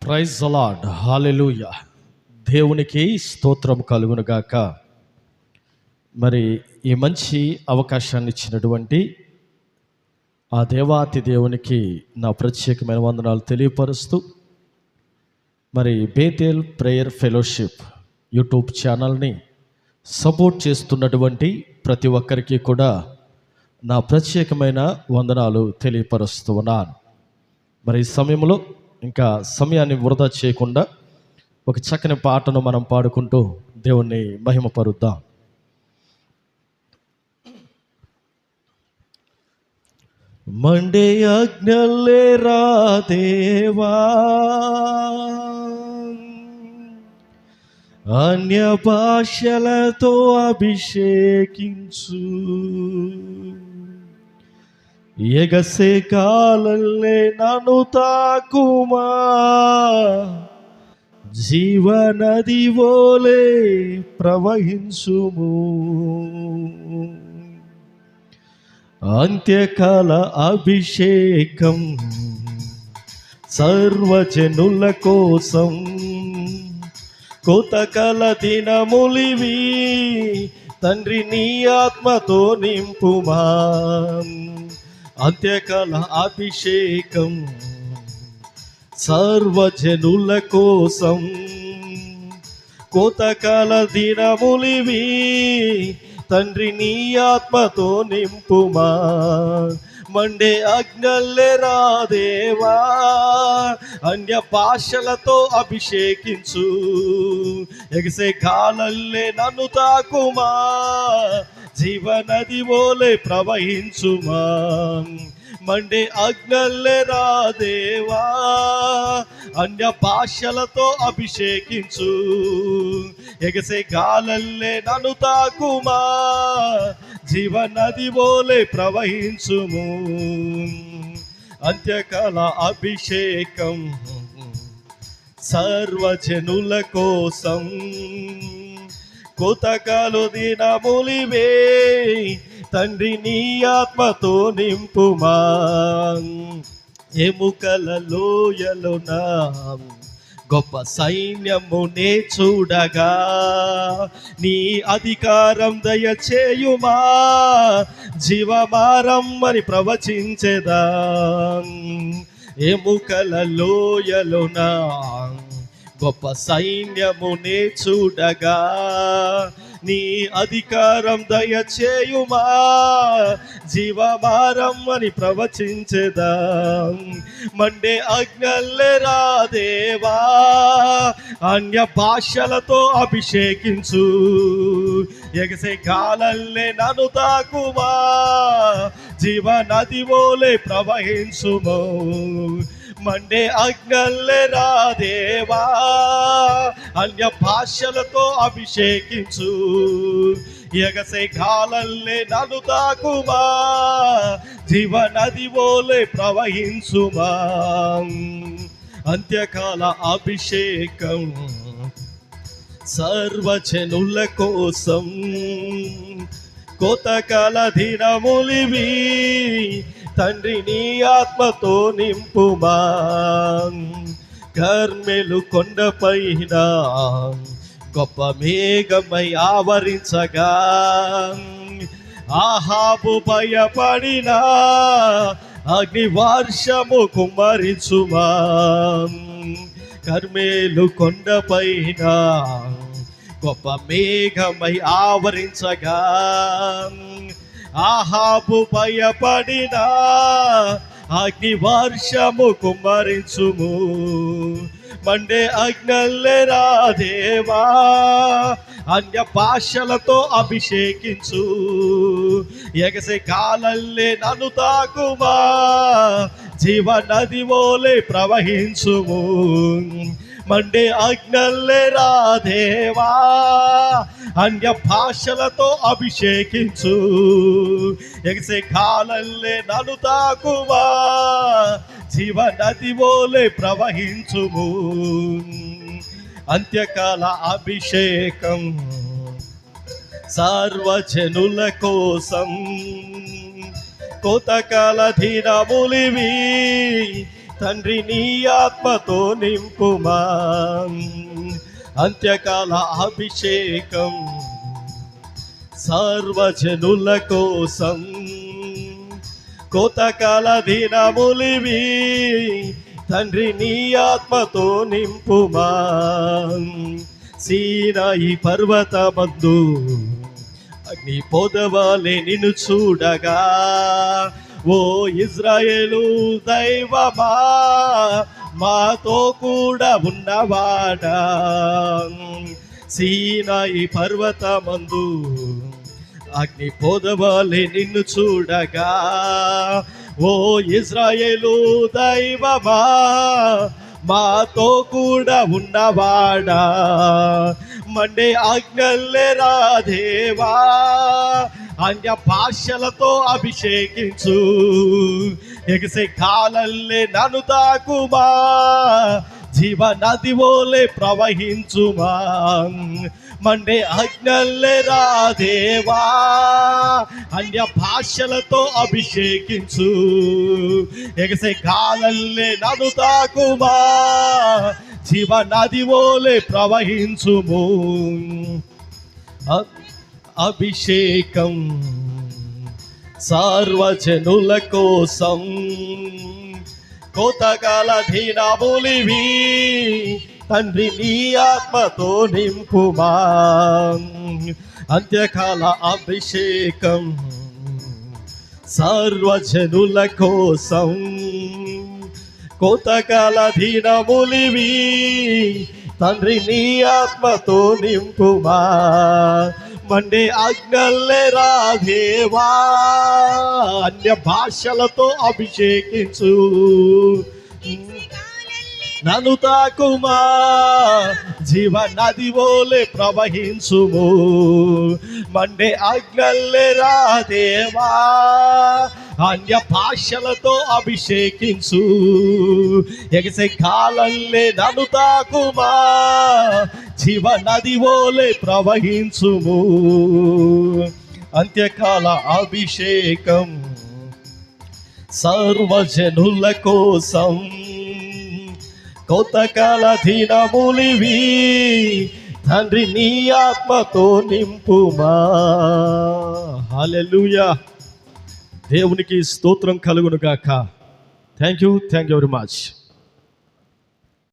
Praise the lord, హల్లెలూయా. దేవునికి స్తోత్రం కలుగును గాక. మరి ఈ మంచి అవకాశాన్ని ఇచ్చినటువంటి ఆ దేవాతి దేవునికి నా ప్రత్యేకమైన వందనాలు తెలియపరుస్తూ, మరి బేతేల్ ప్రేయర్ ఫెలోషిప్ యూట్యూబ్ ఛానల్ని సపోర్ట్ చేస్తున్నటువంటి ప్రతి ఒక్కరికి కూడా నా ప్రత్యేకమైన వందనాలు తెలియపరుస్తూ ఉన్నాను. మరి ఈ సమయంలో ఇంకా సమయాన్ని వృధా చేయకుండా ఒక చక్కని పాటను మనం పాడుకుంటూ దేవుణ్ణి మహిమపరుద్దాం. మండే ఆజ్ఞలే రా దేవా, అన్య భాషలతో అభిషేకించు, ఎగసే కాలల్లే నన్ను తాకుమా, జీవనది వోలే ప్రవహించుము, అంత్యకాల అభిషేకం సర్వజనుల కోసం, కోతకాల దినములివి తండ్రి నీ ఆత్మతో నింపుమా, అంత్యకాల అభిషేకం సర్వజనుల కోసం, కోతకాల దినములివి తండ్రి నీ ఆత్మతో నింపుమా, మండే ఆజ్ఞలే రా దేవా, అన్య భాషలతో అభిషేకించు, ఎగసే కాలల్లే నన్ను తాకుమా, జీవనది వోలే ప్రవహించుమా, మండే ఆజ్ఞలే రా దేవా, అన్య భాషలతో అభిషేకించు, ఎగసే గాలల్లే నన్ను తాకుమా, జీవనది వోలే ప్రవహించుము, అంత్యకాల అభిషేకం సర్వజనుల కోసం, కోతకాలు దినములివే తండ్రి నీ ఆత్మతో నింపుమా, ఎముకల లోయలోన గొప్ప సైన్యమునే చూడగా, నీ అధికారం దయచేయుమా, జీవమారమ్మని ప్రవచించెదా, ఎముకల లోయలోన గొప్ప సైన్యమునే చూడగా, నీ అధికారం దయచేయుమా, జీవమారమ్మని ప్రవచించెదా, మండే ఆజ్ఞలే రా దేవా, అన్య భాషలతో అభిషేకించు, ఎగసే కాలల్లే నన్ను తాకుమా, జీవనది వోలే ప్రవహించుమో, మండే ఆజ్ఞలే రా దేవా, అన్య భాషలతో అభిషేకించు, ఎగసే కాలల్లే నన్ను తాకుమా, జీవనది వోలే ప్రవహించుమా, అంత్యకాల అభిషేకం సర్వజనుల కోసం, కోతకాల దినములివి తండ్రి నీ ఆత్మతో నింపుమా, కర్మెలు కొండపైన గొప్ప మేఘమై ఆవరించగా, ఆహాబు భయపడిన అగ్ని వర్షము కుమ్మరించుమా, కర్మెలు కొండపైన గొప్ప మేఘమై ఆవరించగా, ఆహాబు భయపడిన అగ్ని వర్షము కుమ్మరించుము, మండే ఆజ్ఞలే రా దేవా, అన్య భాషలతో అభిషేకించు, ఎగసే కాలల్లే నన్ను తాకుమా, జీవనది వోలే ప్రవహించుము, మండే ఆజ్ఞలే రా దేవా, అన్య భాషలతో అభిషేకించు, ఎగసే కాలల్లే నన్ను తాకుమా, జీవనది వోలే ప్రవహించుము, అంత్యకాల అభిషేకం సర్వజనుల కోసం, కోతకాల దినములివి తండ్రి నీ ఆత్మతో నింపుమా. అంత్యకాల అభిషేకం సర్వజనుల కోసం, కోతకాల దినములివి తండ్రి నీ ఆత్మతో నింపుమా. సీనాయి పర్వతమందు అగ్ని పొదవాలే నిన్ను చూడగా, ఓ ఇజ్రాయేలు దైవమా మాతో కూడా ఉన్నవాడా. సీనాయి పర్వతమందు అగ్ని పొదవాలే నిన్ను చూడగా, ఓ ఇజ్రాయేలు దైవమా మాతో కూడా ఉన్నవాడా. మండే ఆజ్ఞల్లేరా దేవా, అన్య భాషలతో అభిషేకించు. ఎగసే కాలల్లే నన్ను తాకుమా, జీవ నది ఓలే ప్రవహించుమా. మండే ఆజ్ఞల్లేరా దేవా, అన్య భాషలతో అభిషేకించు. ఎగసే కాలల్లే నన్ను తాకుమా, జీవ నది ఓలే ప్రవహించుము. అభిషేకం సర్వజనుల కోసం, కోతకాల దినములివి తండ్రి నీ ఆత్మతో నింపుమా. అంత్యకాల అభిషేకం సర్వజనుల కోసం, కోతకాల దినములివి తండ్రి నీ ఆత్మతో నింపుమా. మండే ఆజ్ఞల్లేరా దేవా, అన్య భాషలతో అభిషేకించు. నన్ను తాకుమా, జీవ నది ఓలే ప్రవహించుము. మండే ఆజ్ఞల్లేరా దేవా, అన్య భాషలతో అభిషేకించు. ఎగసే కాలల్లే నన్ను తాకుమా, జీవ నది ఓలే ప్రవహించుము. అంత్యకాల అభిషేకం సర్వజనుల కోసం, కోతకాల దినములివి తండ్రి నీ ఆత్మతో నింపుమా. హల్లెలూయా. దేవునికి స్తోత్రం కలుగును గాక. Thank you very much.